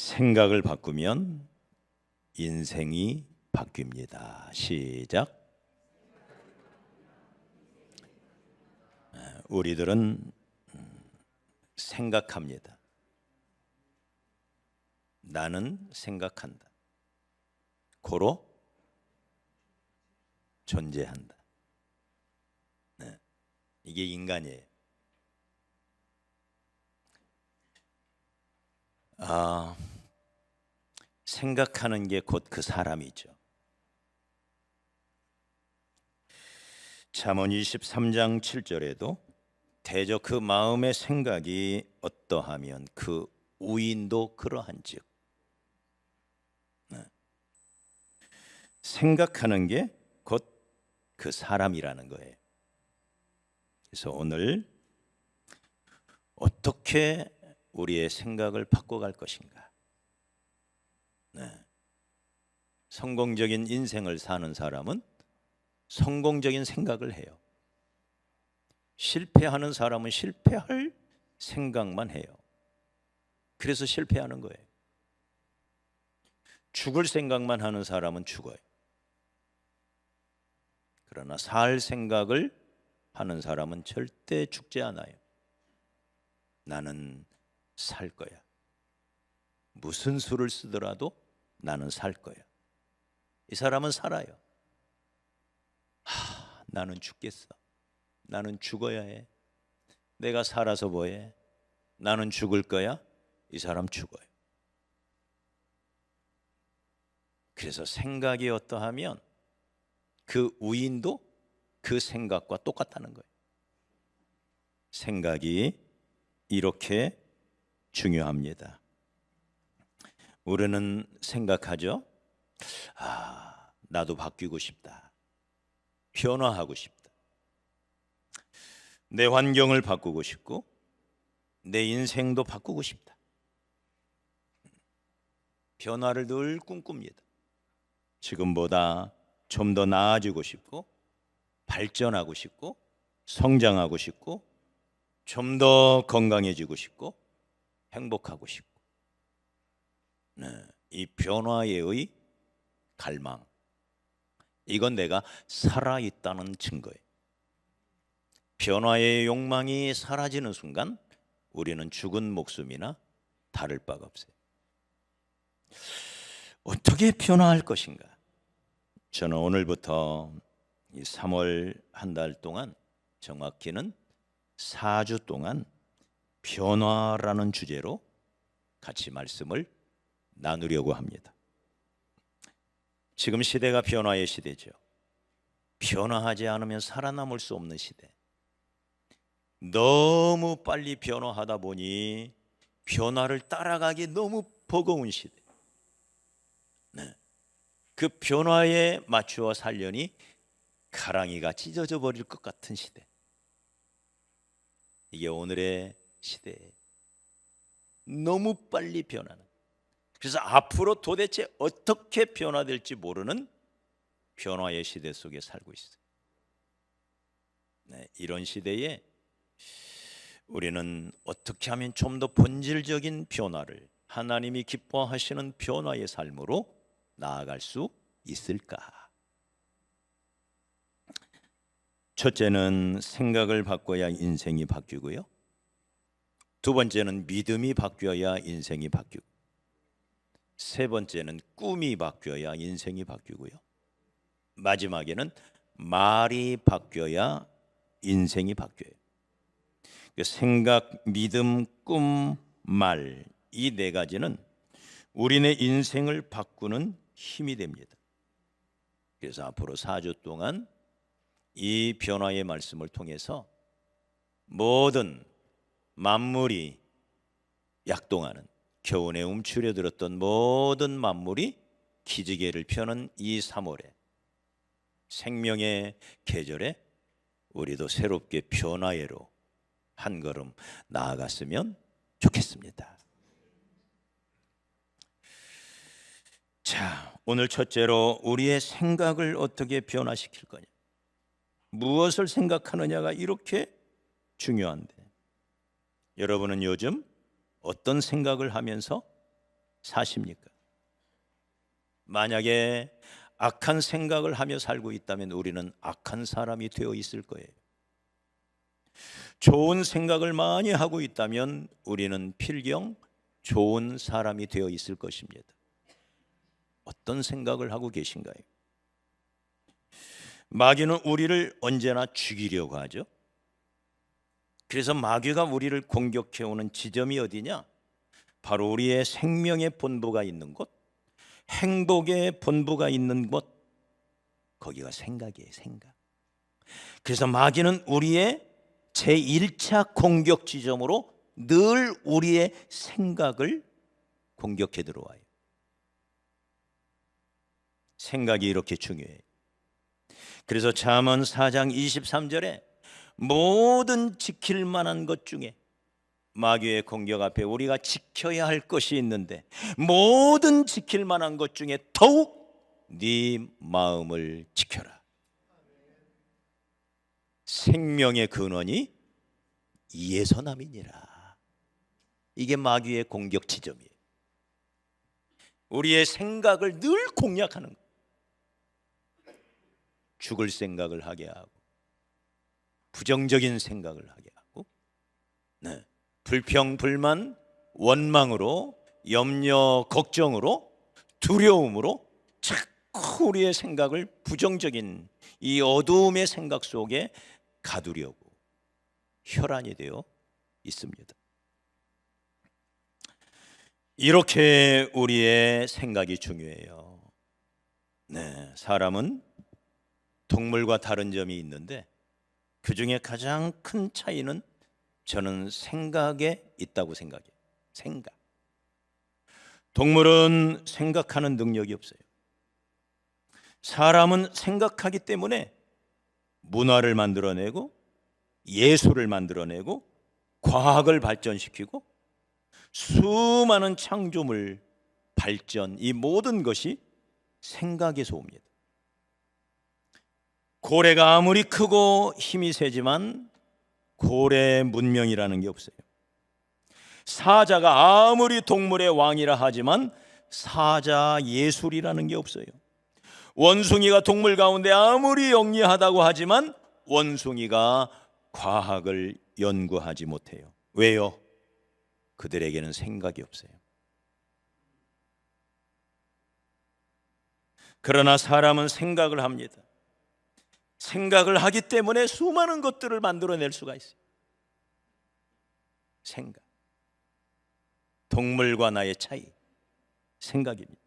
생각을 바꾸면 인생이 바뀝니다. 시작. 우리들은 생각합니다. 나는 생각한다. 고로 존재한다. 이게 인간이에요. 생각하는 게 곧 그 사람이죠. 잠언 23장 7절에도 대저 그 마음의 생각이 어떠하면 그 우인도 그러한즉. 생각하는 게 곧 그 사람이라는 거예요. 그래서 오늘 어떻게 우리의 생각을 바꿔갈 것인가? 성공적인 인생을 사는 사람은 성공적인 생각을 해요. 실패하는 사람은 실패할 생각만 해요. 그래서 실패하는 거예요. 죽을 생각만 하는 사람은 죽어요. 그러나 살 생각을 하는 사람은 절대 죽지 않아요. 나는 살 거야. 무슨 수를 쓰더라도 나는 살 거야. 이 사람은 살아요. 나는 죽겠어. 나는 죽어야 해. 내가 살아서 뭐해? 나는 죽을 거야. 이 사람 죽어요. 그래서 생각이 어떠하면 그 우인도 그 생각과 똑같다는 거예요. 생각이 이렇게 중요합니다. 우리는 생각하죠. 나도 바뀌고 싶다. 변화하고 싶다. 내 환경을 바꾸고 싶고 내 인생도 바꾸고 싶다. 변화를 늘 꿈꿉니다. 지금보다 좀 더 나아지고 싶고 발전하고 싶고 성장하고 싶고 좀 더 건강해지고 싶고 행복하고 싶고 이 변화의 갈망, 이건 내가 살아있다는 증거예요. 변화의 욕망이 사라지는 순간 우리는 죽은 목숨이나 다를 바가 없어요. 어떻게 변화할 것인가? 저는 오늘부터 이 3월 한 달 동안, 정확히는 4주 동안 변화라는 주제로 같이 말씀을 나누려고 합니다. 지금 시대가 변화의 시대죠. 변화하지 않으면 살아남을 수 없는 시대. 너무 빨리 변화하다 보니 변화를 따라가기 너무 버거운 시대. 그 변화에 맞추어 살려니 가랑이가 찢어져 버릴 것 같은 시대. 이게 오늘의 시대예요. 너무 빨리 변하는. 그래서 앞으로 도대체 어떻게 변화될지 모르는 변화의 시대 속에 살고 있어요. 이런 시대에 우리는 어떻게 하면 좀 더 본질적인 변화를, 하나님이 기뻐하시는 변화의 삶으로 나아갈 수 있을까? 첫째는 생각을 바꿔야 인생이 바뀌고요. 두 번째는 믿음이 바뀌어야 인생이 바뀌고, 세 번째는 꿈이 바뀌어야 인생이 바뀌고요. 마지막에는 말이 바뀌어야 인생이 바뀌어요. 생각, 믿음, 꿈, 말, 이 네 가지는 우리네 인생을 바꾸는 힘이 됩니다. 그래서 앞으로 4주 동안 이 변화의 말씀을 통해서 모든 만물이 약동하는, 겨우내 움츠려들었던 모든 만물이 기지개를 펴는 이 3월에, 생명의 계절에 우리도 새롭게 변화해로 한 걸음 나아갔으면 좋겠습니다. 자, 오늘 첫째로 우리의 생각을 어떻게 변화시킬 거냐, 무엇을 생각하느냐가 이렇게 중요한데, 여러분은 요즘 어떤 생각을 하면서 사십니까? 만약에 악한 생각을 하며 살고 있다면 우리는 악한 사람이 되어 있을 거예요. 좋은 생각을 많이 하고 있다면 우리는 필경 좋은 사람이 되어 있을 것입니다. 어떤 생각을 하고 계신가요? 마귀는 우리를 언제나 죽이려고 하죠. 그래서 마귀가 우리를 공격해오는 지점이 어디냐? 바로 우리의 생명의 본부가 있는 곳, 행복의 본부가 있는 곳, 거기가 생각이에요. 생각. 그래서 마귀는 우리의 제1차 공격 지점으로 늘 우리의 생각을 공격해 들어와요. 생각이 이렇게 중요해요. 그래서 잠언 4장 23절에 모든 지킬 만한 것 중에 마귀의 공격 앞에 우리가 지켜야 할 것이 있는데 모든 지킬 만한 것 중에 더욱 네 마음을 지켜라. 생명의 근원이 이에서 남이니라. 이게 마귀의 공격 지점이에요. 우리의 생각을 늘 공략하는 거예요. 죽을 생각을 하게 하고 부정적인 생각을 하게 하고 불평, 불만, 원망으로 염려, 걱정으로 두려움으로 자꾸 우리의 생각을 부정적인 이 어두움의 생각 속에 가두려고 혈안이 되어 있습니다. 이렇게 우리의 생각이 중요해요. 사람은 동물과 다른 점이 있는데 그 중에 가장 큰 차이는 저는 생각에 있다고 생각해요. 생각. 동물은 생각하는 능력이 없어요. 사람은 생각하기 때문에 문화를 만들어내고 예술을 만들어내고 과학을 발전시키고 수많은 창조물 발전, 이 모든 것이 생각에서 옵니다. 고래가 아무리 크고 힘이 세지만 고래 문명이라는 게 없어요. 사자가 아무리 동물의 왕이라 하지만 사자 예술이라는 게 없어요. 원숭이가 동물 가운데 아무리 영리하다고 하지만 원숭이가 과학을 연구하지 못해요. 왜요? 그들에게는 생각이 없어요. 그러나 사람은 생각을 합니다. 생각을 하기 때문에 수많은 것들을 만들어낼 수가 있어요. 생각. 동물과 나의 차이, 생각입니다.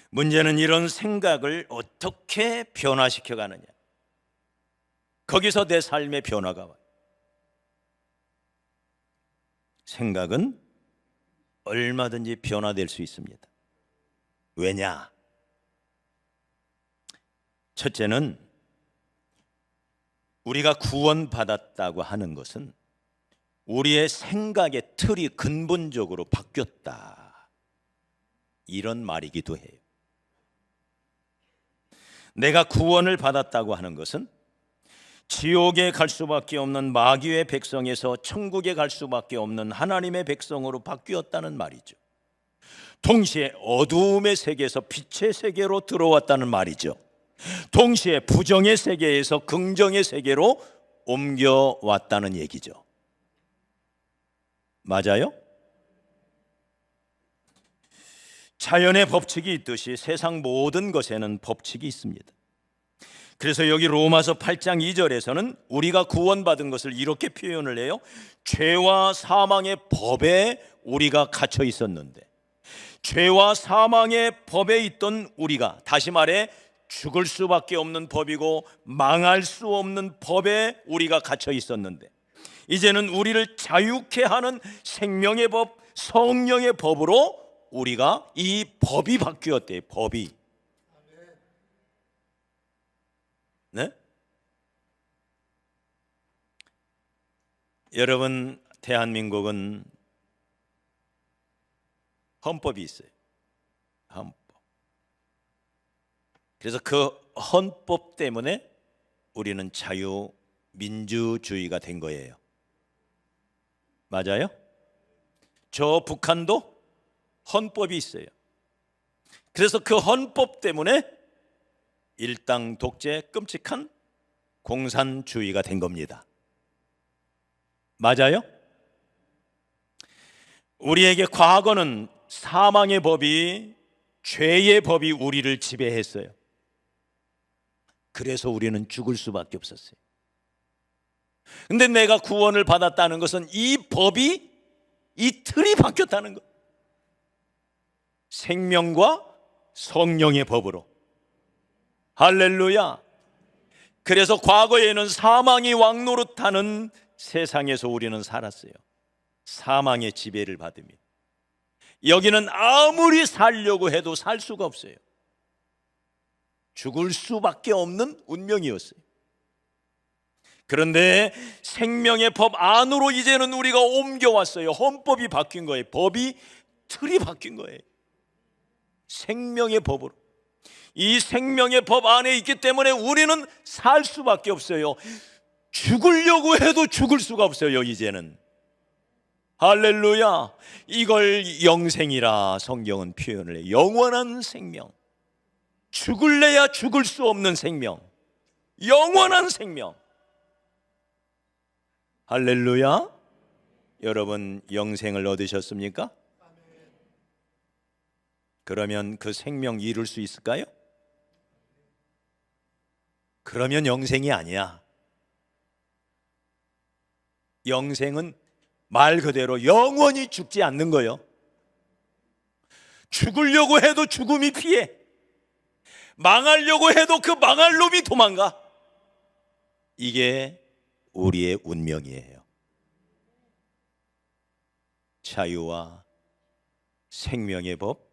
문제는 이런 생각을 어떻게 변화시켜 가느냐. 거기서 내 삶의 변화가 와요. 생각은 얼마든지 변화될 수 있습니다. 왜냐? 첫째는 우리가 구원받았다고 하는 것은 우리의 생각의 틀이 근본적으로 바뀌었다, 이런 말이기도 해요. 내가 구원을 받았다고 하는 것은 지옥에 갈 수밖에 없는 마귀의 백성에서 천국에 갈 수밖에 없는 하나님의 백성으로 바뀌었다는 말이죠. 동시에 어두움의 세계에서 빛의 세계로 들어왔다는 말이죠. 동시에 부정의 세계에서 긍정의 세계로 옮겨왔다는 얘기죠. 맞아요? 자연의 법칙이 있듯이 세상 모든 것에는 법칙이 있습니다. 그래서 여기 로마서 8장 2절에서는 우리가 구원받은 것을 이렇게 표현을 해요. 죄와 사망의 법에 우리가 갇혀 있었는데, 죄와 사망의 법에 있던 우리가, 다시 말해 죽을 수밖에 없는 법이고 망할 수 없는 법에 우리가 갇혀 있었는데, 이제는 우리를 자유케 하는 생명의 법, 성령의 법으로 우리가 이 법이 바뀌었대요. 법이. 네? 여러분, 대한민국은 헌법이 있어요. 헌법. 그래서 그 헌법 때문에 우리는 자유민주주의가 된 거예요. 맞아요? 저 북한도 헌법이 있어요. 그래서 그 헌법 때문에 일당 독재, 끔찍한 공산주의가 된 겁니다. 맞아요? 우리에게 과거는 사망의 법이, 죄의 법이 우리를 지배했어요. 그래서 우리는 죽을 수밖에 없었어요. 근데 내가 구원을 받았다는 것은 이 법이, 이 틀이 바뀌었다는 것. 생명과 성령의 법으로. 할렐루야. 그래서 과거에는 사망이 왕노릇하는 세상에서 우리는 살았어요. 사망의 지배를 받으며 여기는 아무리 살려고 해도 살 수가 없어요. 죽을 수밖에 없는 운명이었어요. 그런데 생명의 법 안으로 이제는 우리가 옮겨왔어요. 헌법이 바뀐 거예요. 법이, 틀이 바뀐 거예요. 생명의 법으로. 이 생명의 법 안에 있기 때문에 우리는 살 수밖에 없어요. 죽으려고 해도 죽을 수가 없어요. 이제는. 할렐루야. 이걸 영생이라 성경은 표현을 해요. 영원한 생명. 죽을래야 죽을 수 없는 생명. 영원한 생명. 할렐루야. 여러분 영생을 얻으셨습니까? 그러면 그 생명 이룰 수 있을까요? 그러면 영생이 아니야. 영생은 말 그대로 영원히 죽지 않는 거예요. 죽으려고 해도 죽음이 피해. 망하려고 해도 그 망할 놈이 도망가. 이게 우리의 운명이에요. 자유와 생명의 법,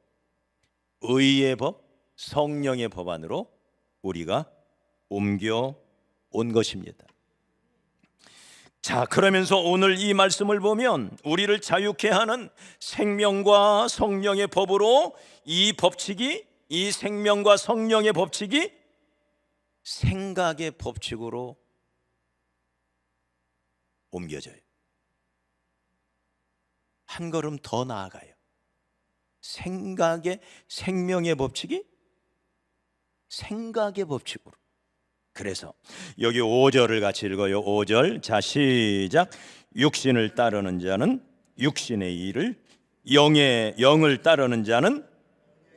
의의 법, 성령의 법 안으로 우리가 옮겨온 것입니다. 자, 그러면서 오늘 이 말씀을 보면 우리를 자유케 하는 생명과 성령의 법으로 이 법칙이, 이 생명과 성령의 법칙이 생각의 법칙으로 옮겨져요. 한 걸음 더 나아가요. 생각의, 생명의 법칙이 생각의 법칙으로. 그래서 여기 5절을 같이 읽어요. 5절. 자, 시작. 육신을 따르는 자는 육신의 일을, 영을 따르는 자는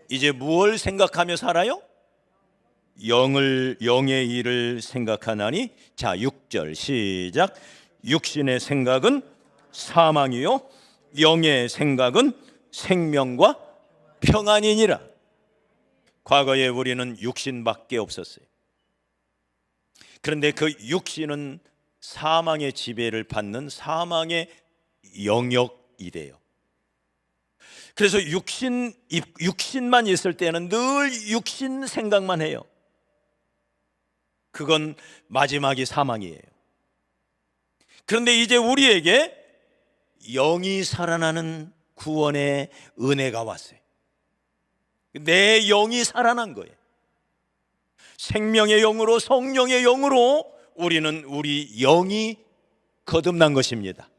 이제 무엇을 생각하며 살아요? 영의 일을 생각하나니. 자, 6절 시작. 육신의 생각은 사망이요 영의 생각은 생명과 평안이니라. 과거에 우리는 육신밖에 없었어요. 그런데 그 육신은 사망의 지배를 받는 사망의 영역이래요. 그래서 육신만 있을 때는 늘 육신 생각만 해요. 그건 마지막이 사망이에요. 그런데 이제 우리에게 영이 살아나는 구원의 은혜가 왔어요. 내 영이 살아난 거예요. 생명의 영으로, 성령의 영으로 우리는 우리 영이 거듭난 것입니다.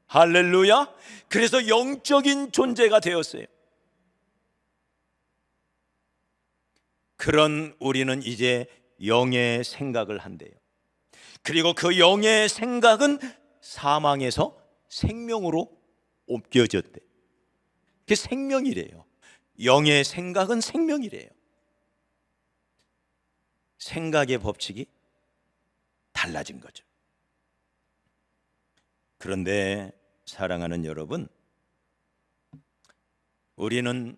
할렐루야. 그래서 영적인 존재가 되었어요. 그런 우리는 이제 영의 생각을 한대요. 그리고 그 영의 생각은 사망에서 생명으로 옮겨졌대. 그게 생명이래요. 영의 생각은 생명이래요. 생각의 법칙이 달라진 거죠. 그런데 사랑하는 여러분, 우리는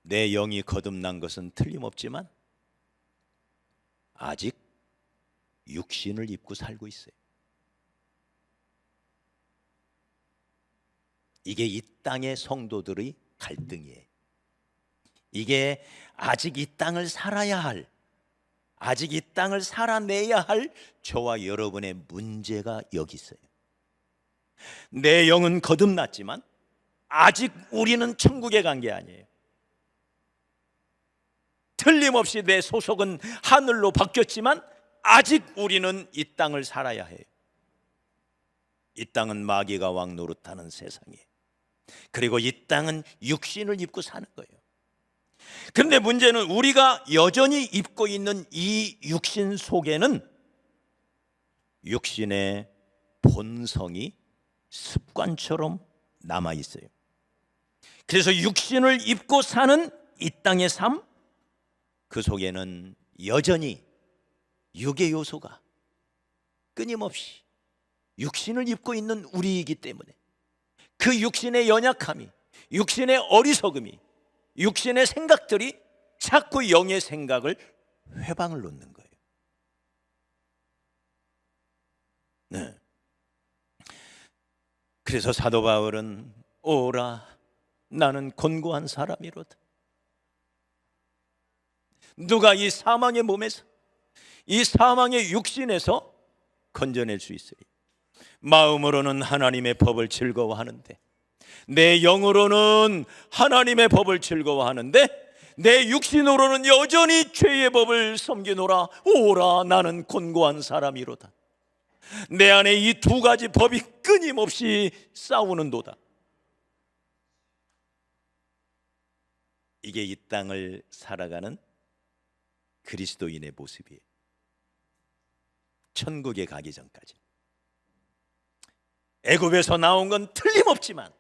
내 영이 거듭난 것은 틀림없지만 아직 육신을 입고 살고 있어요. 이게 이 땅의 성도들의 갈등이에요. 이게 아직 이 땅을 살아야 할, 아직 이 땅을 살아내야 할 저와 여러분의 문제가 여기 있어요. 내 영은 거듭났지만 아직 우리는 천국에 간 게 아니에요. 틀림없이 내 소속은 하늘로 바뀌었지만 아직 우리는 이 땅을 살아야 해요. 이 땅은 마귀가 왕 노릇하는 세상이에요. 그리고 이 땅은 육신을 입고 사는 거예요. 그런데 문제는 우리가 여전히 입고 있는 이 육신 속에는 육신의 본성이 습관처럼 남아 있어요. 그래서 육신을 입고 사는 이 땅의 삶, 그 속에는 여전히 육의 요소가 끊임없이 육신을 입고 있는 우리이기 때문에 그 육신의 연약함이, 육신의 어리석음이, 육신의 생각들이 자꾸 영의 생각을 회방을 놓는 거예요. 네. 그래서 사도 바울은 오라 나는 곤고한 사람이로다. 누가 이 사망의 몸에서, 이 사망의 육신에서 건져낼 수 있어요? 마음으로는 하나님의 법을 즐거워하는데, 내 영으로는 하나님의 법을 즐거워하는데 내 육신으로는 여전히 죄의 법을 섬기노라. 오라 나는 곤고한 사람이로다. 내 안에 이 두 가지 법이 끊임없이 싸우는도다. 이게 이 땅을 살아가는 그리스도인의 모습이에요. 천국에 가기 전까지. 애굽에서 나온 건 틀림없지만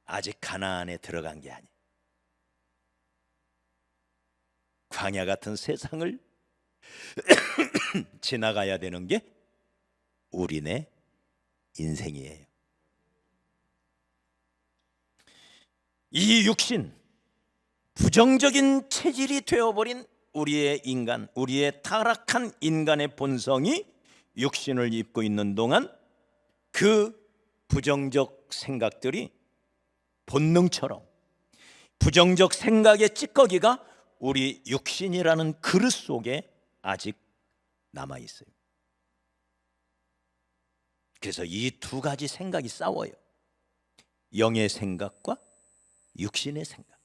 아직 가나안에 들어간 게 아니에요. 광야 같은 세상을 지나가야 되는 게 우리네 인생이에요. 이 육신, 부정적인 체질이 되어버린 우리의 인간, 우리의 타락한 인간의 본성이 육신을 입고 있는 동안 그 부정적 생각들이 본능처럼, 부정적 생각의 찌꺼기가 우리 육신이라는 그릇 속에 아직 남아 있어요. 그래서 이 두 가지 생각이 싸워요. 영의 생각과 육신의 생각.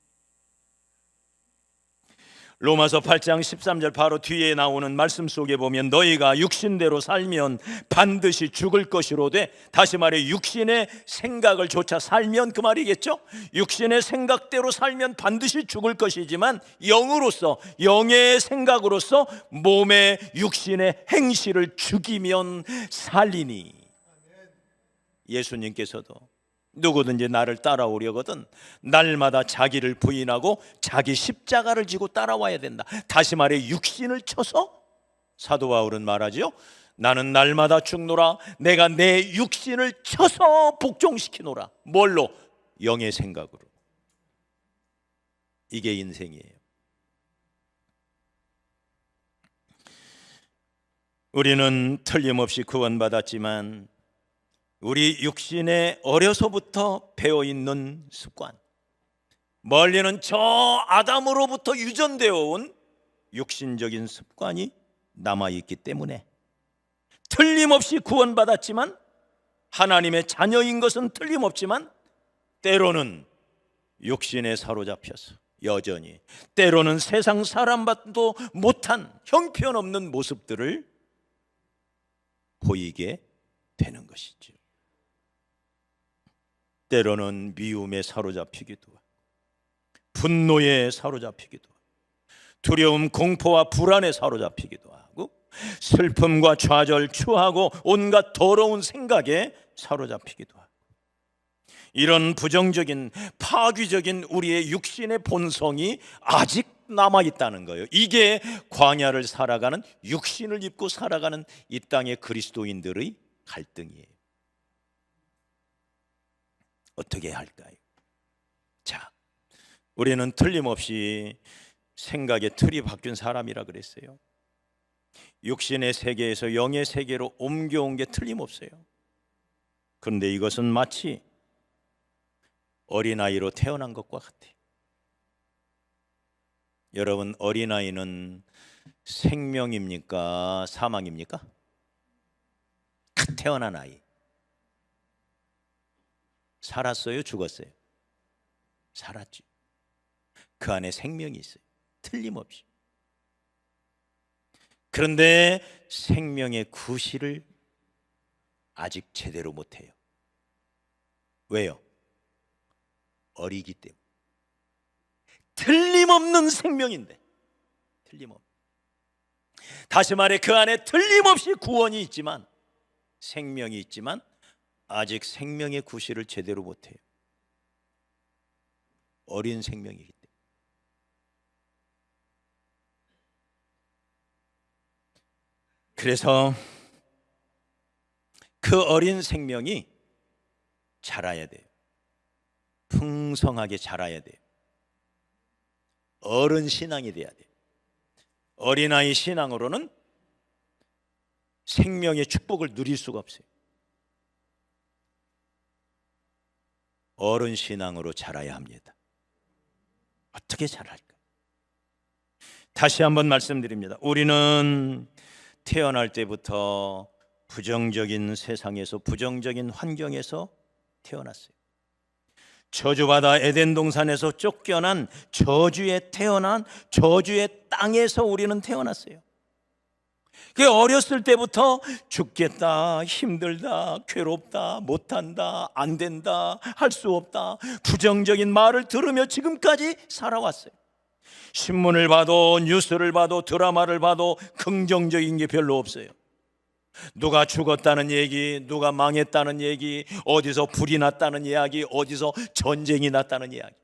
로마서 8장 13절 바로 뒤에 나오는 말씀 속에 보면 너희가 육신대로 살면 반드시 죽을 것이로되, 다시 말해 육신의 생각을 조차 살면 그 말이겠죠. 육신의 생각대로 살면 반드시 죽을 것이지만 영으로서, 영의 생각으로서 몸의 육신의 행실을 죽이면 살리니. 예수님께서도 누구든지 나를 따라오려거든 날마다 자기를 부인하고 자기 십자가를 지고 따라와야 된다. 다시 말해 육신을 쳐서, 사도 바울은 말하죠. 나는 날마다 죽노라. 내가 내 육신을 쳐서 복종시키노라. 뭘로? 영의 생각으로. 이게 인생이에요. 우리는 틀림없이 구원받았지만 우리 육신에 어려서부터 배어있는 습관, 멀리는 저 아담으로부터 유전되어 온 육신적인 습관이 남아있기 때문에 틀림없이 구원받았지만, 하나님의 자녀인 것은 틀림없지만 때로는 육신에 사로잡혀서 여전히, 때로는 세상 사람과도 못한 형편없는 모습들을 보이게 되는 것이죠. 때로는 미움에 사로잡히기도 하고, 분노에 사로잡히기도 하고, 두려움, 공포와 불안에 사로잡히기도 하고, 슬픔과 좌절, 추하고 온갖 더러운 생각에 사로잡히기도 하고, 이런 부정적인 파괴적인 우리의 육신의 본성이 아직 남아있다는 거예요. 이게 광야를 살아가는, 육신을 입고 살아가는 이 땅의 그리스도인들의 갈등이에요. 어떻게 할까요? 자, 우리는 틀림없이 생각의 틀이 바뀐 사람이라 그랬어요. 육신의 세계에서 영의 세계로 옮겨온 게 틀림없어요. 그런데 이것은 마치 어린아이로 태어난 것과 같아요. 여러분, 어린아이는 생명입니까? 사망입니까? 갓 태어난 아이. 살았어요? 죽었어요? 살았죠. 그 안에 생명이 있어요. 틀림없이. 그런데 생명의 구실을 아직 제대로 못해요. 왜요? 어리기 때문에. 틀림없는 생명인데, 틀림없는. 다시 말해 그 안에 틀림없이 구원이 있지만, 생명이 있지만 아직 생명의 구실을 제대로 못해요. 어린 생명이기 때문에. 그래서 그 어린 생명이 자라야 돼요. 풍성하게 자라야 돼요. 어른 신앙이 돼야 돼요. 어린아이 신앙으로는 생명의 축복을 누릴 수가 없어요. 어른 신앙으로 자라야 합니다. 어떻게 자랄까? 다시 한번 말씀드립니다. 우리는 태어날 때부터 부정적인 세상에서, 부정적인 환경에서 태어났어요. 저주받아 에덴 동산에서 쫓겨난 저주에 태어난 저주의 땅에서 우리는 태어났어요. 그 어렸을 때부터 죽겠다, 힘들다, 괴롭다, 못한다, 안 된다, 할 수 없다, 부정적인 말을 들으며 지금까지 살아왔어요. 신문을 봐도, 뉴스를 봐도, 드라마를 봐도 긍정적인 게 별로 없어요. 누가 죽었다는 얘기, 누가 망했다는 얘기, 어디서 불이 났다는 이야기, 어디서 전쟁이 났다는 이야기.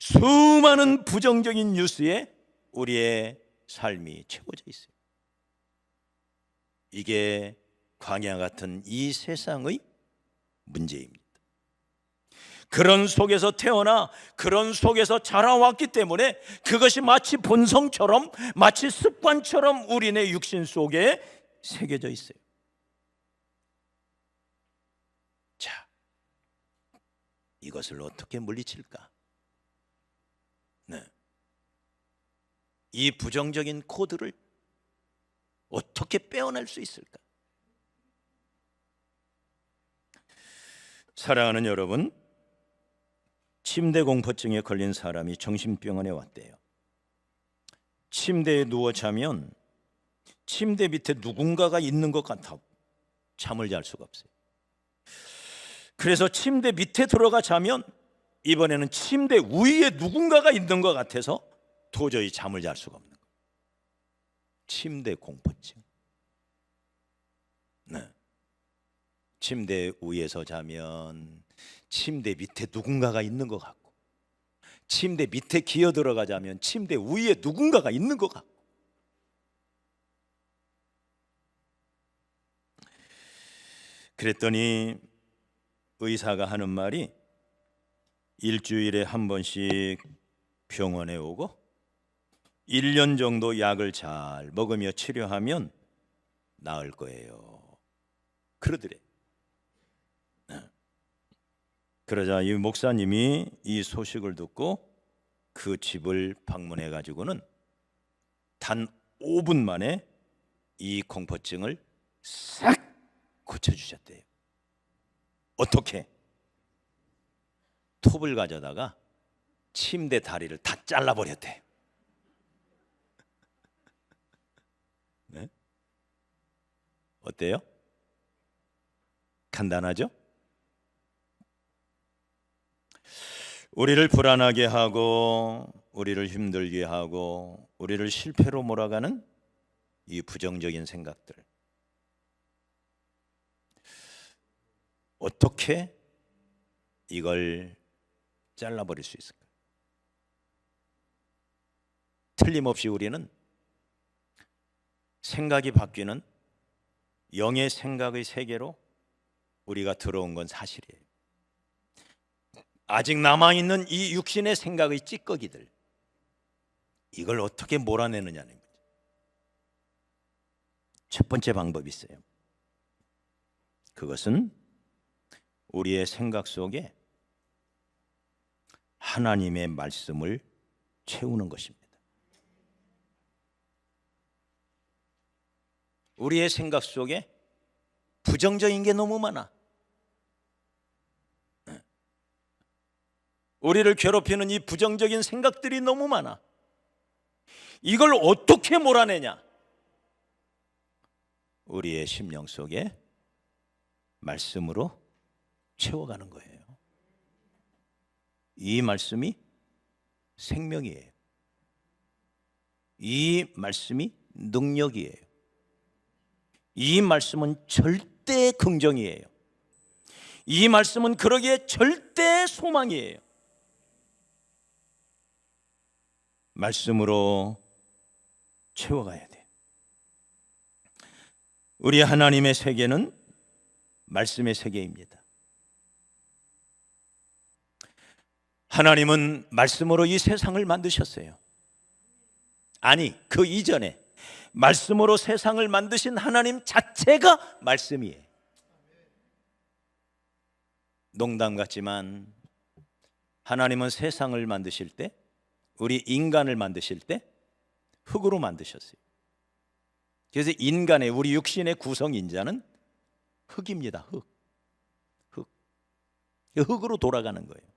수많은 부정적인 뉴스에 우리의 삶이 채워져 있어요. 이게 광야 같은 이 세상의 문제입니다. 그런 속에서 태어나 그런 속에서 자라왔기 때문에 그것이 마치 본성처럼, 마치 습관처럼 우리네 육신 속에 새겨져 있어요. 자, 이것을 어떻게 물리칠까? 네. 이 부정적인 코드를 어떻게 빼어낼 수 있을까? 사랑하는 여러분, 침대 공포증에 걸린 사람이 정신병원에 왔대요. 침대에 누워 자면 침대 밑에 누군가가 있는 것 같아 잠을 잘 수가 없어요. 그래서 침대 밑에 들어가 자면 이번에는 침대 위에 누군가가 있는 것 같아서 도저히 잠을 잘 수가 없는 거예요. 침대 공포증. 네. 침대 위에서 자면 침대 밑에 누군가가 있는 것 같고, 침대 밑에 기어 들어가 자면 침대 위에 누군가가 있는 것 같고. 그랬더니 의사가 하는 말이 일주일에 한 번씩 병원에 오고 1년 정도 약을 잘 먹으며 치료하면 나을 거예요. 그러더래. 그러자 이 목사님이 이 소식을 듣고 그 집을 방문해 가지고는 단 5분 만에 이 공포증을 싹 고쳐주셨대요. 어떻게? 톱을 가져다가 침대 다리를 다 잘라버렸대. 네? 어때요? 간단하죠? 우리를 불안하게 하고, 우리를 힘들게 하고, 우리를 실패로 몰아가는 이 부정적인 생각들, 어떻게 이걸 잘라버릴 수 있을까? 틀림없이 우리는 생각이 바뀌는 영의 생각의 세계로 우리가 들어온 건 사실이에요. 아직 남아있는 이 육신의 생각의 찌꺼기들, 이걸 어떻게 몰아내느냐는 거죠. 첫 번째 방법이 있어요. 그것은 우리의 생각 속에 하나님의 말씀을 채우는 것입니다. 우리의 생각 속에 부정적인 게 너무 많아. 우리를 괴롭히는 이 부정적인 생각들이 너무 많아. 이걸 어떻게 몰아내냐? 우리의 심령 속에 말씀으로 채워가는 거예요. 이 말씀이 생명이에요. 이 말씀이 능력이에요. 이 말씀은 절대 긍정이에요. 이 말씀은 그러기에 절대 소망이에요. 말씀으로 채워가야 돼요. 우리 하나님의 세계는 말씀의 세계입니다. 하나님은 말씀으로 이 세상을 만드셨어요. 아니, 그 이전에 말씀으로 세상을 만드신 하나님 자체가 말씀이에요. 농담 같지만 하나님은 세상을 만드실 때, 우리 인간을 만드실 때 흙으로 만드셨어요. 그래서 인간의, 우리 육신의 구성인자는 흙입니다. 흙으로 돌아가는 거예요.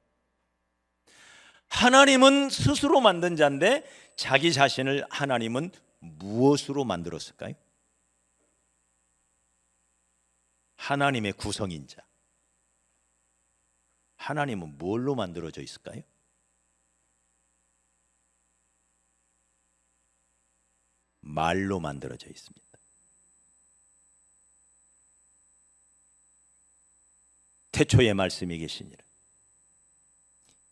하나님은 스스로 만든 자인데 자기 자신을 하나님은 무엇으로 만들었을까요? 하나님의 구성인자. 하나님은 뭘로 만들어져 있을까요? 말로 만들어져 있습니다. 태초에 말씀이 계시니라.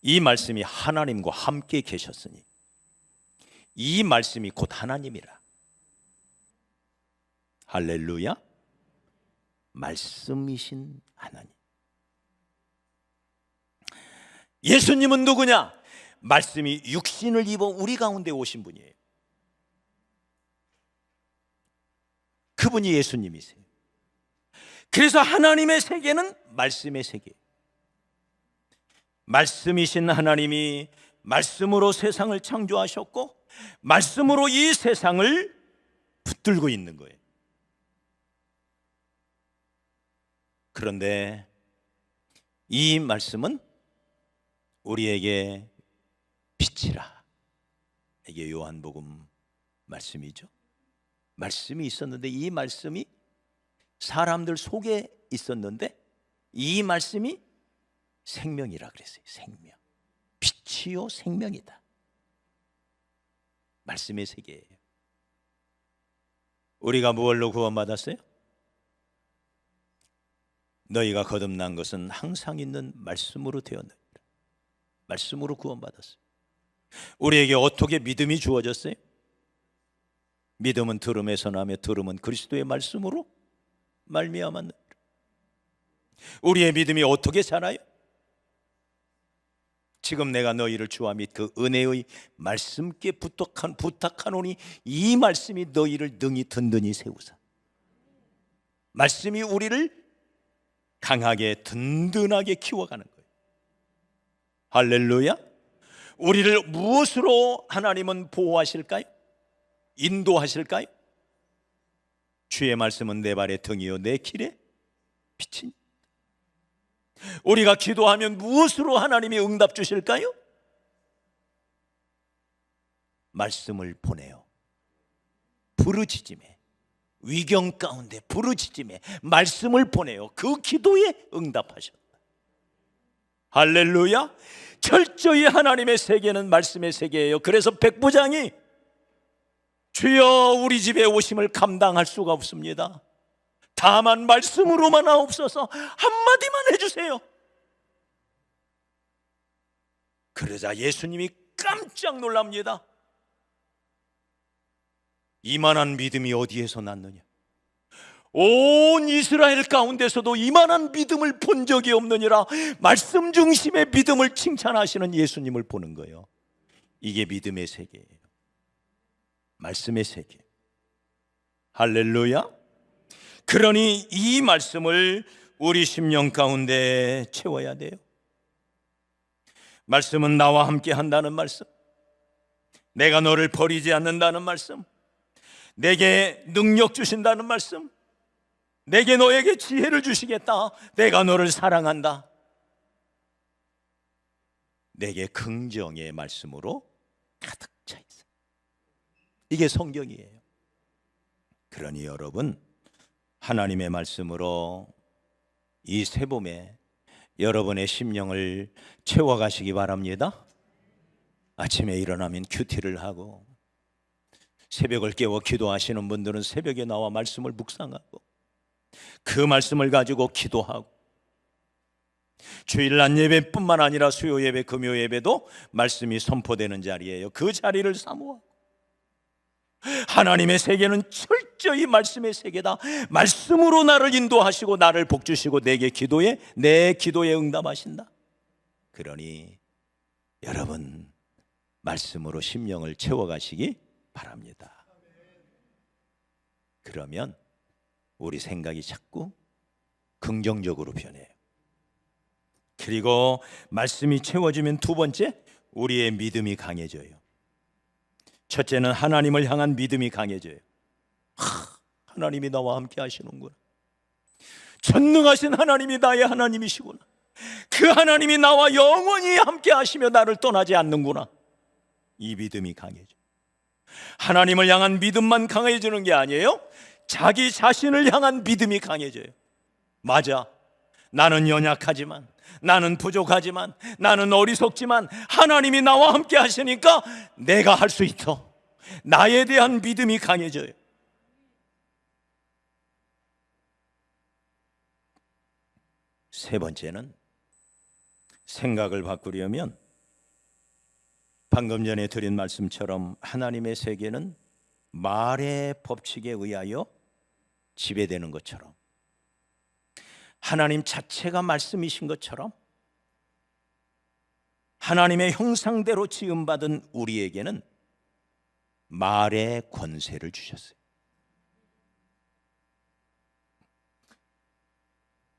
이 말씀이 하나님과 함께 계셨으니 이 말씀이 곧 하나님이라. 할렐루야. 말씀이신 하나님. 예수님은 누구냐? 말씀이 육신을 입어 우리 가운데 오신 분이에요. 그분이 예수님이세요. 그래서 하나님의 세계는 말씀의 세계. 말씀이신 하나님이 말씀으로 세상을 창조하셨고 말씀으로 이 세상을 붙들고 있는 거예요. 그런데 이 말씀은 우리에게 빛이라. 이게 요한복음 말씀이죠. 말씀이 있었는데 이 말씀이 사람들 속에 있었는데 이 말씀이 생명이라 그랬어요. 생명. 빛이요 생명이다. 말씀의 세계예요. 우리가 무엇로 구원받았어요? 너희가 거듭난 것은 항상 있는 말씀으로 되었느니라. 말씀으로 구원받았어요. 우리에게 어떻게 믿음이 주어졌어요? 믿음은 들음에서 나며 들음은 그리스도의 말씀으로 말미암았느니라. 우리의 믿음이 어떻게 자라요? 지금 내가 너희를 주와 및 그 은혜의 말씀께 부탁하노니 이 말씀이 너희를 능히 든든히 세우사. 말씀이 우리를 강하게 든든하게 키워가는 거예요. 할렐루야. 우리를 무엇으로 하나님은 보호하실까요? 인도하실까요? 주의 말씀은 내 발의 등이요 내 길에 빛이니. 우리가 기도하면 무엇으로 하나님이 응답 주실까요? 말씀을 보내요. 부르짖음에, 위경 가운데 부르짖음에 말씀을 보내요. 그 기도에 응답하셨다. 할렐루야. 철저히 하나님의 세계는 말씀의 세계예요. 그래서 백부장이 주여 우리 집에 오심을 감당할 수가 없습니다. 다만 말씀으로만 하옵소서. 한마디만 해주세요. 그러자 예수님이 깜짝 놀랍니다. 이만한 믿음이 어디에서 났느냐? 온 이스라엘 가운데서도 이만한 믿음을 본 적이 없느니라. 말씀 중심의 믿음을 칭찬하시는 예수님을 보는 거예요. 이게 믿음의 세계예요. 말씀의 세계. 할렐루야. 그러니 이 말씀을 우리 심령 가운데 채워야 돼요. 말씀은 나와 함께 한다는 말씀, 내가 너를 버리지 않는다는 말씀, 내게 능력 주신다는 말씀, 내게 너에게 지혜를 주시겠다, 내가 너를 사랑한다, 내게 긍정의 말씀으로 가득 차 있어요. 이게 성경이에요. 그러니 여러분, 하나님의 말씀으로 이 새봄에 여러분의 심령을 채워가시기 바랍니다. 아침에 일어나면 큐티를 하고, 새벽을 깨워 기도하시는 분들은 새벽에 나와 말씀을 묵상하고, 그 말씀을 가지고 기도하고, 주일날 예배뿐만 아니라 수요 예배, 금요 예배도 말씀이 선포되는 자리예요. 그 자리를 사모하고, 하나님의 세계는 철저히 말씀의 세계다. 말씀으로 나를 인도하시고 나를 복주시고 내 기도에 응답하신다. 그러니 여러분, 말씀으로 심령을 채워가시기 바랍니다. 그러면 우리 생각이 자꾸 긍정적으로 변해요. 그리고 말씀이 채워지면 두 번째, 우리의 믿음이 강해져요. 첫째는 하나님을 향한 믿음이 강해져요. 하나님이 나와 함께 하시는구나. 전능하신 하나님이 나의 하나님이시구나. 그 하나님이 나와 영원히 함께 하시며 나를 떠나지 않는구나. 이 믿음이 강해져. 하나님을 향한 믿음만 강해지는 게 아니에요. 자기 자신을 향한 믿음이 강해져요. 맞아, 나는 연약하지만, 나는 부족하지만, 나는 어리석지만 하나님이 나와 함께 하시니까 내가 할 수 있어. 나에 대한 믿음이 강해져요. 세 번째는, 생각을 바꾸려면 방금 전에 드린 말씀처럼 하나님의 세계는 말의 법칙에 의하여 지배되는 것처럼, 하나님 자체가 말씀이신 것처럼 하나님의 형상대로 지음받은 우리에게는 말의 권세를 주셨어요.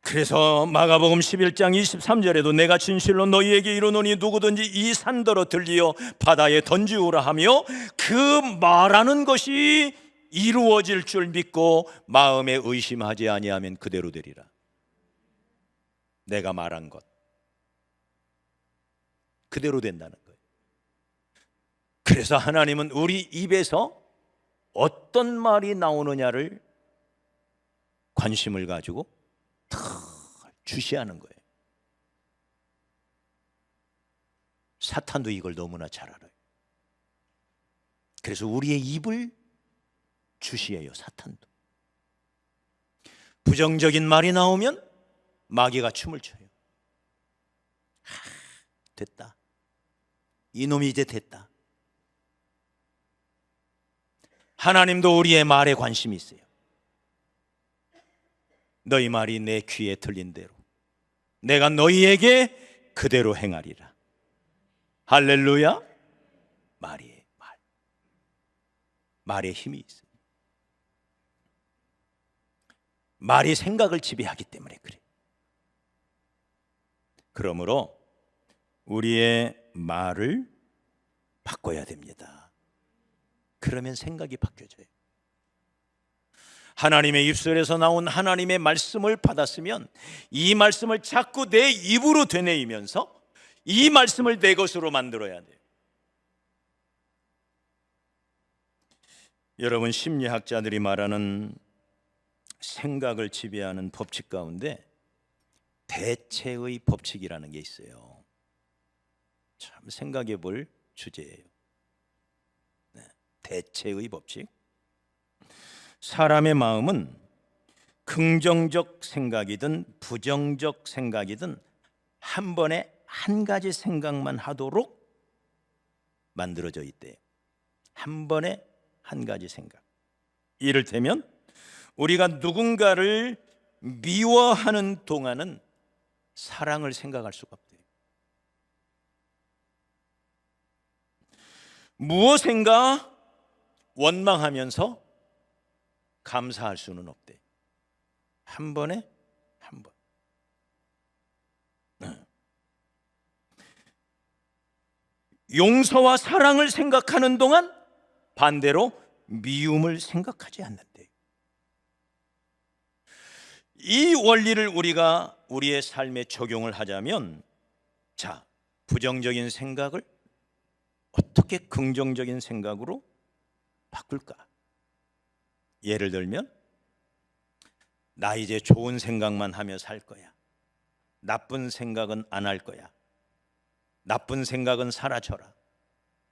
그래서 마가복음 11장 23절에도 내가 진실로 너희에게 이르노니 누구든지 이 산더러 들리어 바다에 던지우라 하며 그 말하는 것이 이루어질 줄 믿고 마음에 의심하지 아니하면 그대로 되리라. 내가 말한 것 그대로 된다는 거예요. 그래서 하나님은 우리 입에서 어떤 말이 나오느냐를 관심을 가지고 주시하는 거예요. 사탄도 이걸 너무나 잘 알아요. 그래서 우리의 입을 주시해요. 사탄도. 부정적인 말이 나오면 마귀가 춤을 춰요. 됐다. 이놈이 이제 됐다. 하나님도 우리의 말에 관심이 있어요. 너희 말이 내 귀에 들린 대로 내가 너희에게 그대로 행하리라. 할렐루야. 말에 힘이 있어요. 말이 생각을 지배하기 때문에 그래요. 그러므로 우리의 말을 바꿔야 됩니다. 그러면 생각이 바뀌어져요. 하나님의 입술에서 나온 하나님의 말씀을 받았으면 이 말씀을 자꾸 내 입으로 되뇌이면서 이 말씀을 내 것으로 만들어야 돼요. 여러분, 심리학자들이 말하는 생각을 지배하는 법칙 가운데 대체의 법칙이라는 게 있어요. 참 생각해 볼 주제예요. 대체의 법칙. 사람의 마음은 긍정적 생각이든 부정적 생각이든 한 번에 한 가지 생각만 하도록 만들어져 있대요. 한 번에 한 가지 생각. 이를테면 우리가 누군가를 미워하는 동안은 사랑을 생각할 수가 없대요. 무엇인가 원망하면서 감사할 수는 없대. 한 번에 한 번. 용서와 사랑을 생각하는 동안 반대로 미움을 생각하지 않는데, 이 원리를 우리가 우리의 삶에 적용을 하자면, 자, 부정적인 생각을 어떻게 긍정적인 생각으로 바꿀까? 예를 들면, 나 이제 좋은 생각만 하며 살 거야. 나쁜 생각은 안 할 거야. 나쁜 생각은 사라져라.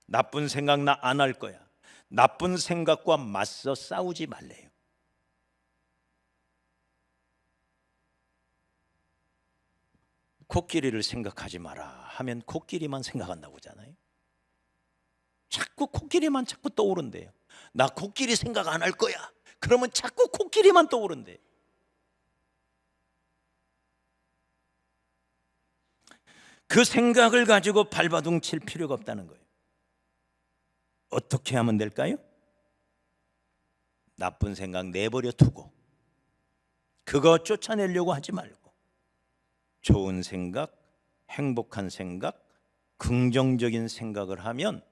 나쁜 생각 나 안 할 거야. 나쁜 생각과 맞서 싸우지 말래요. 코끼리를 생각하지 마라 하면 코끼리만 생각한다고 하잖아요. 자꾸 코끼리만 자꾸 떠오른대요. 나 코끼리 생각 안 할 거야. 그러면 자꾸 코끼리만 떠오른대요. 그 생각을 가지고 발버둥 칠 필요가 없다는 거예요. 어떻게 하면 될까요? 나쁜 생각 내버려 두고 그거 쫓아내려고 하지 말고 좋은 생각, 행복한 생각, 긍정적인 생각을 하면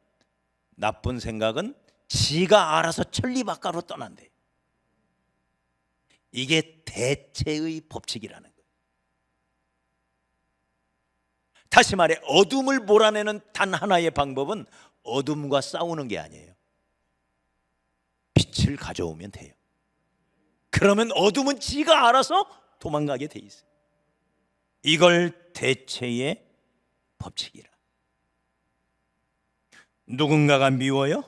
나쁜 생각은 지가 알아서 천리바깥으로 떠난대. 이게 대체의 법칙이라는 거예요. 다시 말해 어둠을 몰아내는 단 하나의 방법은 어둠과 싸우는 게 아니에요. 빛을 가져오면 돼요. 그러면 어둠은 지가 알아서 도망가게 돼 있어요. 이걸 대체의 법칙이라. 누군가가 미워요?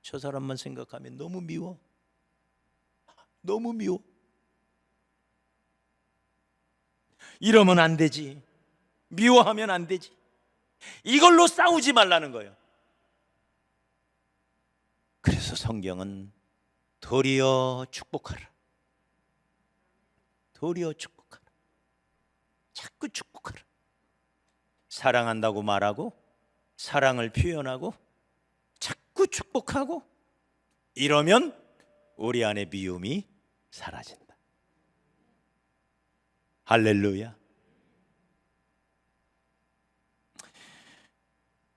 저 사람만 생각하면 너무 미워. 너무 미워. 이러면 안 되지. 미워하면 안 되지. 이걸로 싸우지 말라는 거예요. 그래서 성경은 도리어 축복하라. 도리어 축복하라. 자꾸 축복하라. 사랑한다고 말하고 사랑을 표현하고 자꾸 축복하고 이러면 우리 안에 미움이 사라진다. 할렐루야.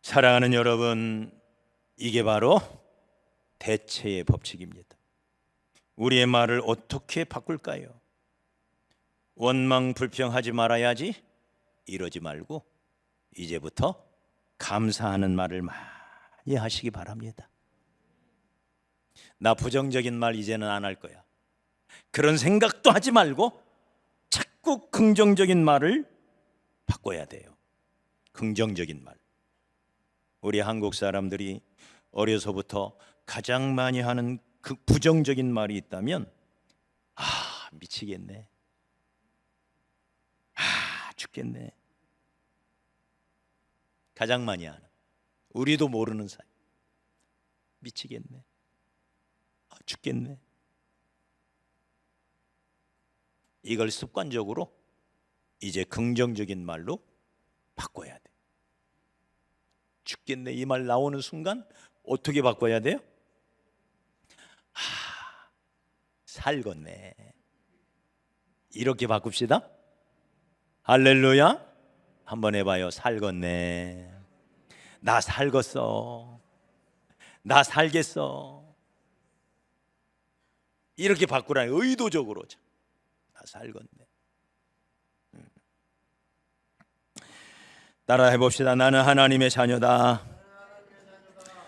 사랑하는 여러분, 이게 바로 대체의 법칙입니다. 우리의 말을 어떻게 바꿀까요? 원망 불평하지 말아야지 이러지 말고 이제부터 감사하는 말을 많이 하시기 바랍니다. 나 부정적인 말 이제는 안 할 거야. 그런 생각도 하지 말고 자꾸 긍정적인 말을 바꿔야 돼요. 긍정적인 말. 우리 한국 사람들이 어려서부터 가장 많이 하는 그 부정적인 말이 있다면 미치겠네. 죽겠네. 가장 많이 하는, 우리도 모르는 사이. 미치겠네. 죽겠네. 이걸 습관적으로 이제 긍정적인 말로 바꿔야 돼. 죽겠네 이 말 나오는 순간 어떻게 바꿔야 돼요? 살겄네. 이렇게 바꿉시다. 할렐루야. 한번 해봐요. 살겄네. 나 살겄어. 나 살겠어. 이렇게 바꾸라니. 의도적으로. 나 살겄네. 따라 해봅시다. 나는 하나님의 자녀다.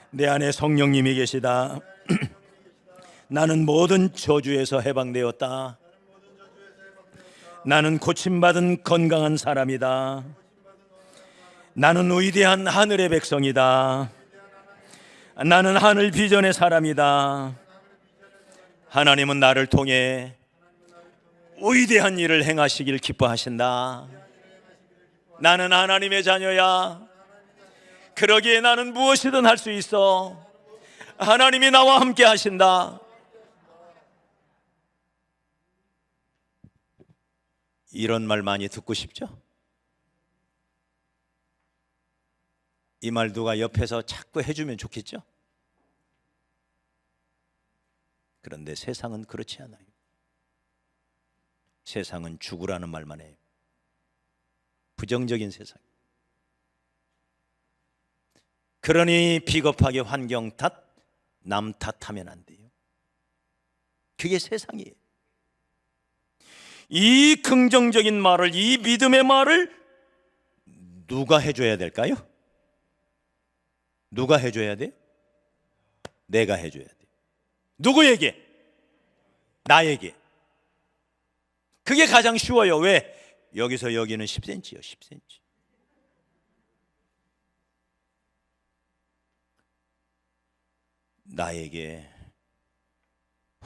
내 안에 성령님이 계시다. 나는 모든 저주에서 해방되었다. 나는 고침받은 건강한 사람이다. 나는 위대한 하늘의 백성이다. 나는 하늘 비전의 사람이다. 하나님은 나를 통해 위대한 일을 행하시길 기뻐하신다. 나는 하나님의 자녀야. 그러기에 나는 무엇이든 할 수 있어. 하나님이 나와 함께 하신다. 이런 말 많이 듣고 싶죠? 이 말 누가 옆에서 자꾸 해주면 좋겠죠? 그런데 세상은 그렇지 않아요. 세상은 죽으라는 말만 해요. 부정적인 세상. 그러니 비겁하게 환경 탓, 남 탓하면 안 돼요. 그게 세상이에요. 이 긍정적인 말을, 이 믿음의 말을 누가 해줘야 될까요? 누가 해줘야 돼요? 내가 해줘야 돼요. 누구에게? 나에게. 그게 가장 쉬워요. 왜? 여기서 여기는 10cm요. 10cm. 나에게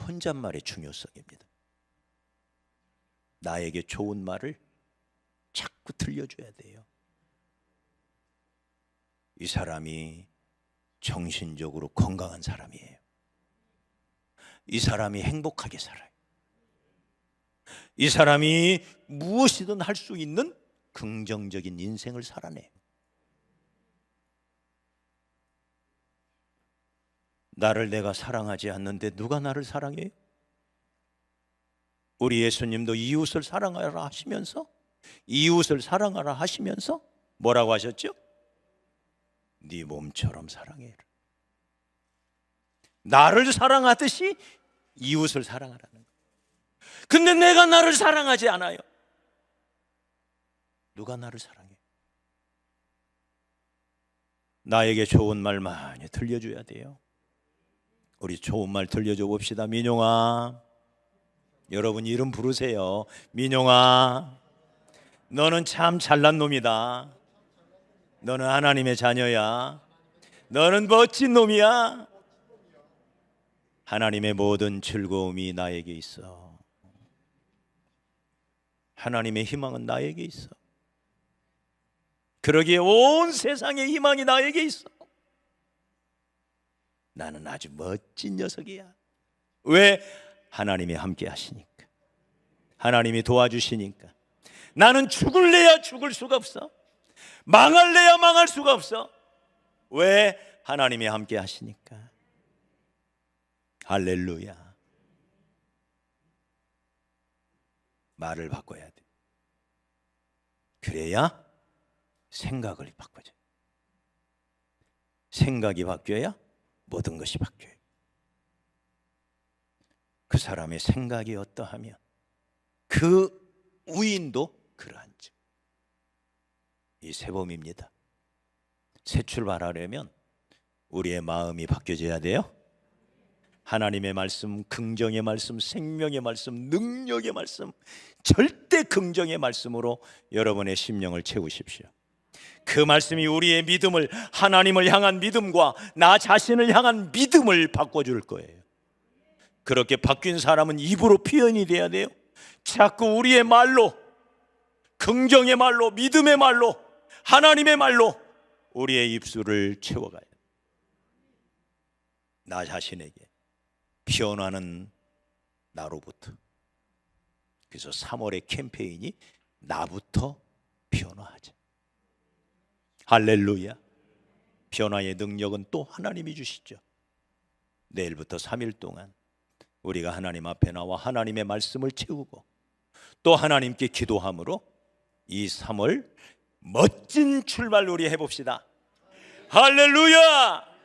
혼잣말의 중요성입니다. 나에게 좋은 말을 자꾸 들려줘야 돼요. 이 사람이 정신적으로 건강한 사람이에요. 이 사람이 행복하게 살아요. 이 사람이 무엇이든 할 수 있는 긍정적인 인생을 살아내요. 나를 내가 사랑하지 않는데 누가 나를 사랑해요? 우리 예수님도 이웃을 사랑하라 하시면서 뭐라고 하셨죠? 네 몸처럼 사랑해라. 나를 사랑하듯이 이웃을 사랑하라는 거예요. 근데 내가 나를 사랑하지 않아요. 누가 나를 사랑해? 나에게 좋은 말 많이 들려줘야 돼요. 우리 좋은 말 들려줘 봅시다. 민용아, 여러분 이름 부르세요. 민용아, 너는 참 잘난 놈이다. 너는 하나님의 자녀야. 너는 멋진 놈이야. 하나님의 모든 즐거움이 나에게 있어. 하나님의 희망은 나에게 있어. 그러기에 온 세상의 희망이 나에게 있어. 나는 아주 멋진 녀석이야. 왜? 하나님이 함께 하시니까. 하나님이 도와주시니까. 나는 죽을래야 죽을 수가 없어. 망할래야 망할 수가 없어. 왜? 하나님이 함께 하시니까. 할렐루야. 말을 바꿔야 돼. 그래야 생각을 바꿔줘. 생각이 바뀌어야 모든 것이 바뀌어요. 그 사람의 생각이 어떠하면 그 우인도 그러한지. 이 새봄입니다. 새 출발하려면 우리의 마음이 바뀌어져야 돼요. 하나님의 말씀, 긍정의 말씀, 생명의 말씀, 능력의 말씀, 절대 긍정의 말씀으로 여러분의 심령을 채우십시오. 그 말씀이 우리의 믿음을, 하나님을 향한 믿음과 나 자신을 향한 믿음을 바꿔줄 거예요. 그렇게 바뀐 사람은 입으로 표현이 돼야 돼요. 자꾸 우리의 말로, 긍정의 말로, 믿음의 말로, 하나님의 말로 우리의 입술을 채워가야 돼요. 나 자신에게 변화는 나로부터. 그래서 3월의 캠페인이 나부터 변화하자. 할렐루야. 변화의 능력은 또 하나님이 주시죠. 내일부터 3일 동안 우리가 하나님 앞에 나와 하나님의 말씀을 채우고 또 하나님께 기도함으로 이 3월 멋진 출발 우리 해봅시다. 할렐루야.